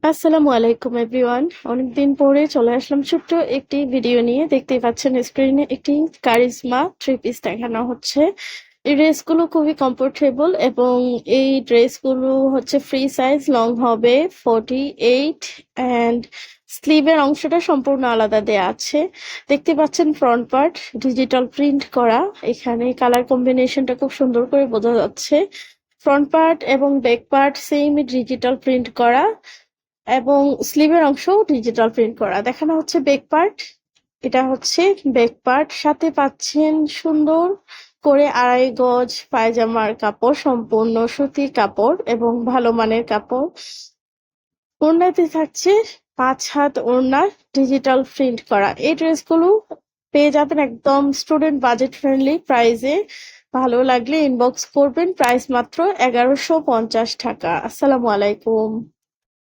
আসসালামু আলাইকুম এভরিওয়ান। অনেকদিন পরে চলে আসলাম ছোট্ট একটি ভিডিও নিয়ে। দেখতেই পাচ্ছেন স্ক্রিনে একটি কারিজমা থ্রি পিস দেখানো হচ্ছে। এই ড্রেসগুলো খুবই কমফোর্টেবল এবং এই ড্রেসগুলো হচ্ছে ফ্রি সাইজ, লং হবে 48 অ্যান্ড স্লিভের অংশটা সম্পূর্ণ আলাদা দেয়া আছে। দেখতে পাচ্ছেন ফ্রন্ট পার্ট ডিজিটাল প্রিন্ট করা। এখানে কালার কম্বিনেশনটা খুব সুন্দর করে বোঝা যাচ্ছে। ফ্রন্ট পার্ট এবং back part same digital print করা এবং স্লিভের অংশও ডিজিটাল প্রিন্ট করা। দেখানো হচ্ছে ব্যাক পার্ট। এটা হচ্ছে ব্যাক পার্ট, সাথে পাচ্ছেন সুন্দর করে 2.5 গজ পায়জামার কাপড়, সম্পূর্ণ সুতি কাপড় এবং ভালো মানের কাপড়। ওড়নাতে থাকছে 5 হাত ওড়না, ডিজিটাল প্রিন্ট করা। এই ড্রেসগুলো পেয়ে যাবেন একদম স্টুডেন্ট বাজেট ফ্রেন্ডলি প্রাইসে। ভালো লাগলে ইনবক্স করবেন। প্রাইস মাত্র 1150 টাকা। আসসালামু আলাইকুম।